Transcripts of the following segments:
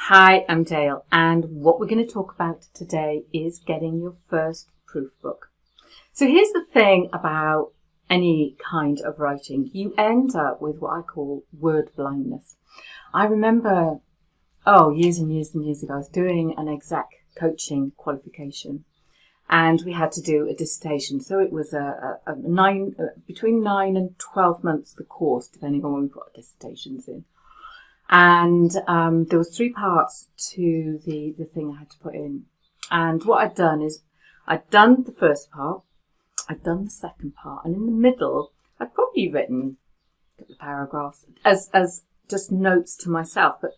Hi, I'm Dale, and what we're going to talk about today is getting your first proof book. So here's the thing about any kind of writing. You end up with what I call word blindness. I remember, years and years and years ago, I was doing an exec coaching qualification and we had to do a dissertation. So it was between 9 and 12 months, the course, depending on when we put our dissertations in. And there was 3 parts to the thing I had to put in. And what I'd done is I'd done the first part, I'd done the second part, and in the middle I'd probably written a couple of paragraphs as just notes to myself, but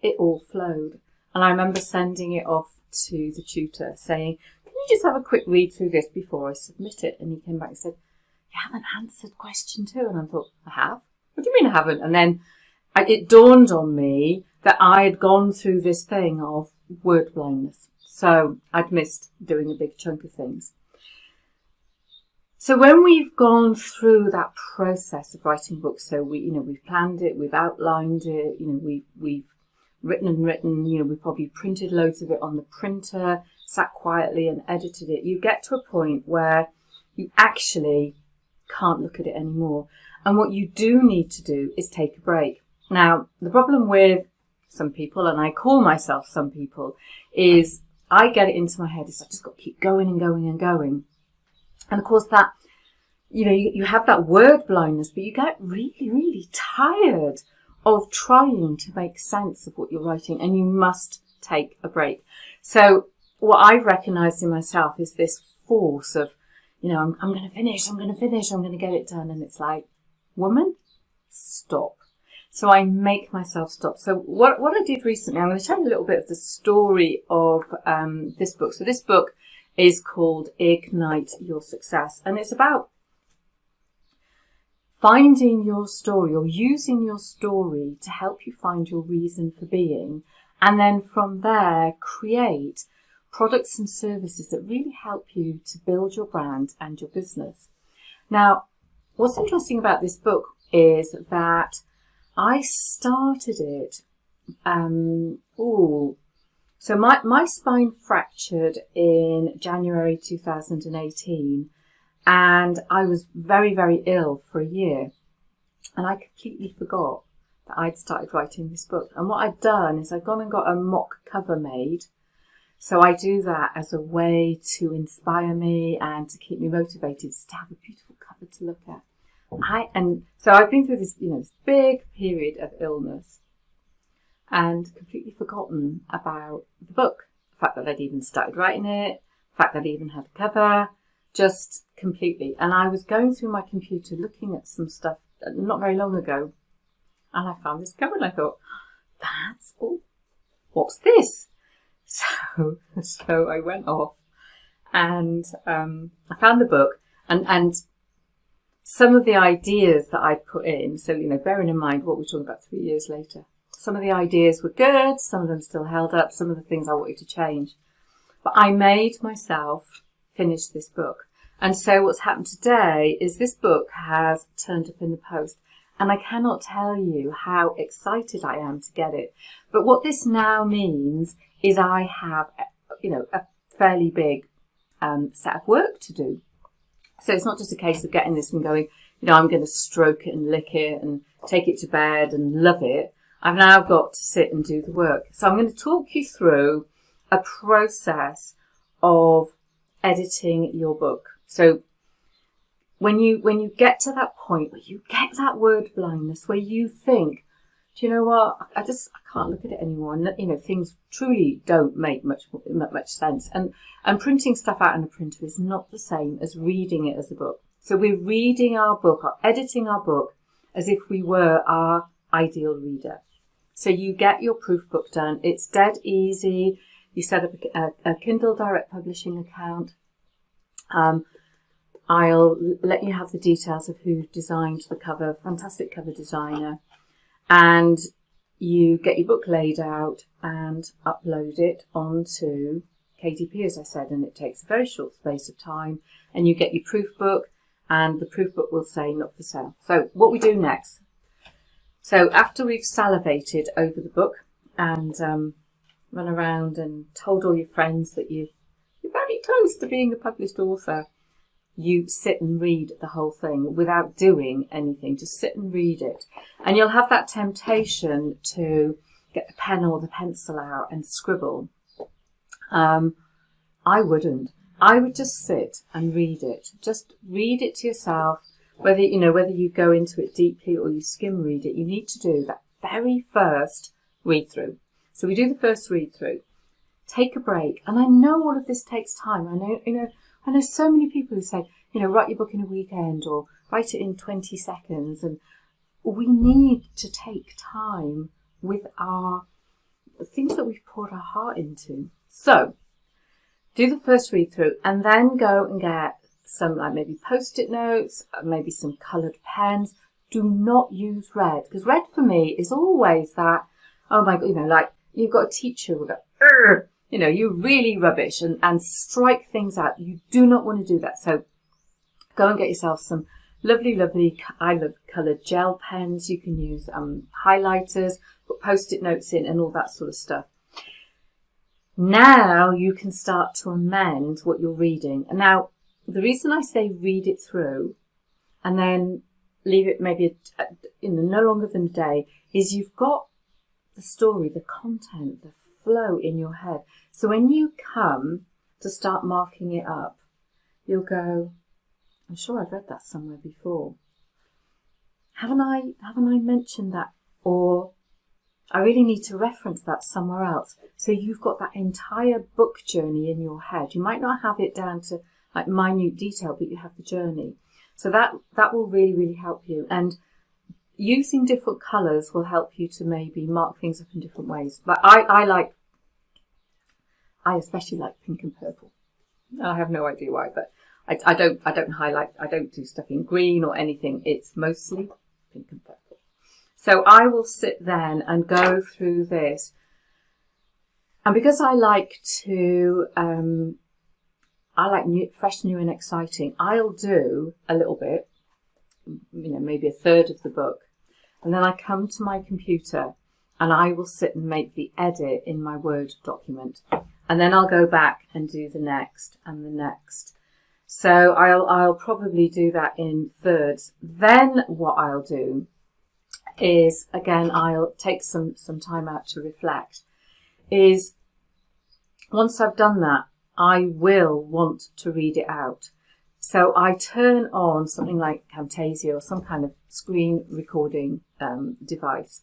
it all flowed. And I remember sending it off to the tutor saying, can you just have a quick read through this before I submit it? And he came back and said, you haven't answered question 2. And I thought, I have? What do you mean I haven't? And then it dawned on me that I had gone through this thing of word blindness. So I'd missed doing a big chunk of things. So when we've gone through that process of writing books, so we've planned it, we've outlined it, we've written, we've probably printed loads of it on the printer, sat quietly and edited it. You get to a point where you actually can't look at it anymore. And what you do need to do is take a break. Now, the problem with some people, and I call myself some people, is I get it into my head. I've just got to keep going and going and going. And of course that, you have that word blindness, but you get really, really tired of trying to make sense of what you're writing, and you must take a break. So what I've recognized in myself is this force of, I'm going to finish, I'm going to get it done. And it's like, woman, stop. So I make myself stop. So what I did recently, I'm going to tell you a little bit of the story of this book. So this book is called Ignite Your Success. And it's about finding your story or using your story to help you find your reason for being. And then from there, create products and services that really help you to build your brand and your business. Now, what's interesting about this book is that I started it, so my spine fractured in January 2018, and I was very, very ill for a year, and I completely forgot that I'd started writing this book. And what I'd done is I'd gone and got a mock cover made. So I do that as a way to inspire me and to keep me motivated, to have a beautiful cover to look at. So I've been through this, this big period of illness and completely forgotten about the book. The fact that I'd even started writing it, the fact that I even had a cover, just completely. And I was going through my computer looking at some stuff not very long ago, and I found this cover and I thought, what's this? So I went off and I found the book and some of the ideas that I put in, so, bearing in mind what we're talking about 3 years later, some of the ideas were good, some of them still held up, some of the things I wanted to change. But I made myself finish this book. And so what's happened today is this book has turned up in the post. And I cannot tell you how excited I am to get it. But what this now means is I have, a fairly big set of work to do. So it's not just a case of getting this and going, I'm going to stroke it and lick it and take it to bed and love it. I've now got to sit and do the work. So I'm going to talk you through a process of editing your book. So when you get to that point where you get that word blindness, where you think, do you know what? I can't look at it anymore. And, things truly don't make much sense. And printing stuff out on a printer is not the same as reading it as a book. So we're reading our book, or editing our book, as if we were our ideal reader. So you get your proof book done. It's dead easy. You set up a Kindle Direct Publishing account. I'll let you have the details of who designed the cover. Fantastic cover designer. And you get your book laid out and upload it onto KDP, as I said, and it takes a very short space of time, and you get your proof book, and the proof book will say not for sale. So what we do next. So after we've salivated over the book and run around and told all your friends that you're very close to being a published author. You sit and read the whole thing without doing anything. Just sit and read it. And you'll have that temptation to get the pen or the pencil out and scribble. I wouldn't. I would just sit and read it. Just read it to yourself. Whether you go into it deeply or you skim read it, you need to do that very first read through. So we do the first read through. Take a break. And I know all of this takes time. I know so many people who say, write your book in a weekend or write it in 20 seconds. And we need to take time with the things that we've poured our heart into. So do the first read through and then go and get some maybe post-it notes, maybe some coloured pens. Do not use red, because red for me is always that, oh my God, like you've got a teacher who go, you're really rubbish and strike things out. You do not want to do that. So go and get yourself some lovely, I love coloured gel pens. You can use highlighters, put post-it notes in and all that sort of stuff. Now you can start to amend what you're reading. And now the reason I say read it through and then leave it maybe no longer than a day is you've got the story, the content, the flow in your head. So when you come to start marking it up, you'll go, I'm sure I've read that somewhere before. Haven't I mentioned that? Or I really need to reference that somewhere else. So you've got that entire book journey in your head. You might not have it down to like minute detail, but you have the journey. So that will really, really help you. And using different colours will help you to maybe mark things up in different ways. But I especially like pink and purple. I have no idea why, but I don't highlight, I don't do stuff in green or anything. It's mostly pink and purple. So I will sit then and go through this. And because I like to, fresh, new and exciting, I'll do a little bit, maybe a third of the book. And then I come to my computer and I will sit and make the edit in my Word document. And then I'll go back and do the next and the next. So I'll probably do that in thirds. Then what I'll do is, again, I'll take some time out to reflect, is once I've done that, I will want to read it out. So I turn on something like Camtasia or some kind of screen recording device,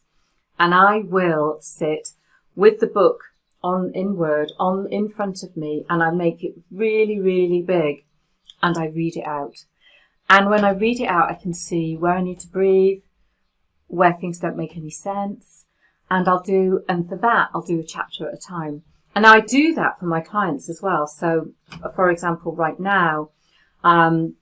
and I will sit with the book in Word in front of me, and I make it really, really big, and I read it out. And when I read it out, I can see where I need to breathe, where things don't make any sense, and for that I'll do a chapter at a time. And I do that for my clients as well. So, for example, right now, I'm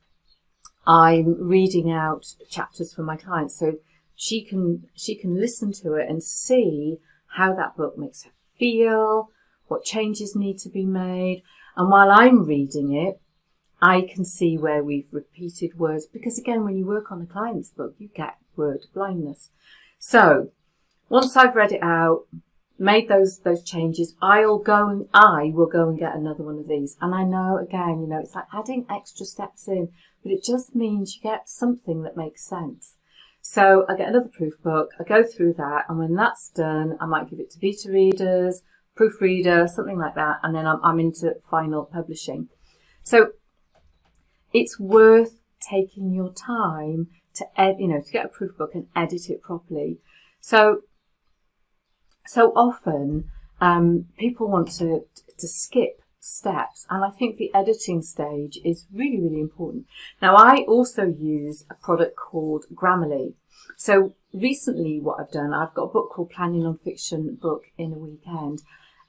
reading out chapters for my clients, so she can listen to it and see how that book makes her feel, what changes need to be made. And while I'm reading it, I can see where we've repeated words, because again, when you work on a client's book, you get word blindness. So once I've read it out, made those changes, I will go and get another one of these. And I know, again, it's like adding extra steps in, but it just means you get something that makes sense. So I get another proof book, I go through that, and when that's done, I might give it to beta readers, proofreader, something like that, and then I'm into final publishing. So it's worth taking your time to get a proof book and edit it properly. So often people want to skip steps, and I think the editing stage is really, really important. Now, I also use a product called Grammarly. So recently what I've done, I've got a book called Planning Non-Fiction Book in a Weekend,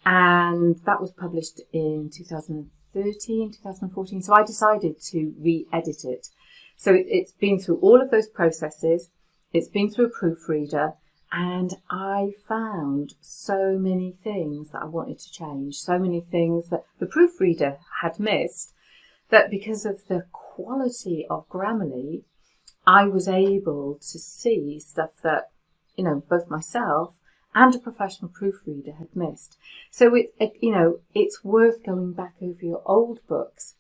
and that was published in 2013, 2014. So I decided to re-edit it. So it's been through all of those processes. It's been through a proofreader. And I found so many things that I wanted to change, so many things that the proofreader had missed, that because of the quality of Grammarly, I was able to see stuff that, both myself and a professional proofreader had missed. So it's worth going back over your old books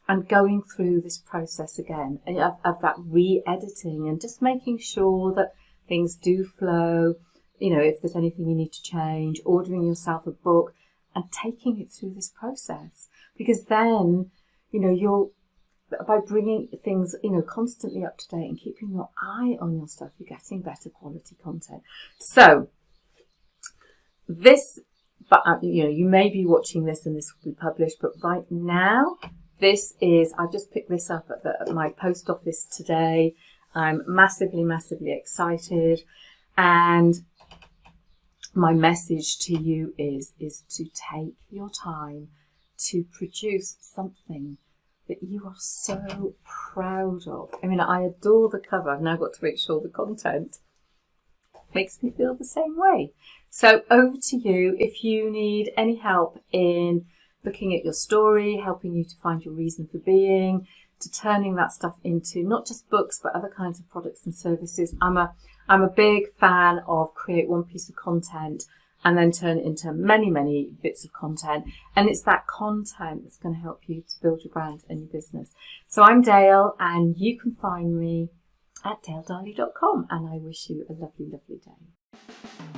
and going through this process again of that re-editing and just making sure that things do flow. If there's anything you need to change, ordering yourself a book and taking it through this process, because then, you'll, by bringing things, constantly up to date and keeping your eye on your stuff, you're getting better quality content. So this, but you may be watching this and this will be published, but right now, I've just picked this up at my post office today. I'm massively, massively excited. And my message to you is to take your time to produce something that you are so proud of. I mean, I adore the cover. I've now got to make sure the content makes me feel the same way. So over to you. If you need any help in looking at your story, helping you to find your reason for being, to turning that stuff into not just books, but other kinds of products and services. I'm a big fan of create one piece of content and then turn it into many, many bits of content. And it's that content that's going to help you to build your brand and your business. So I'm Dale, and you can find me at daledarley.com, and I wish you a lovely, lovely day.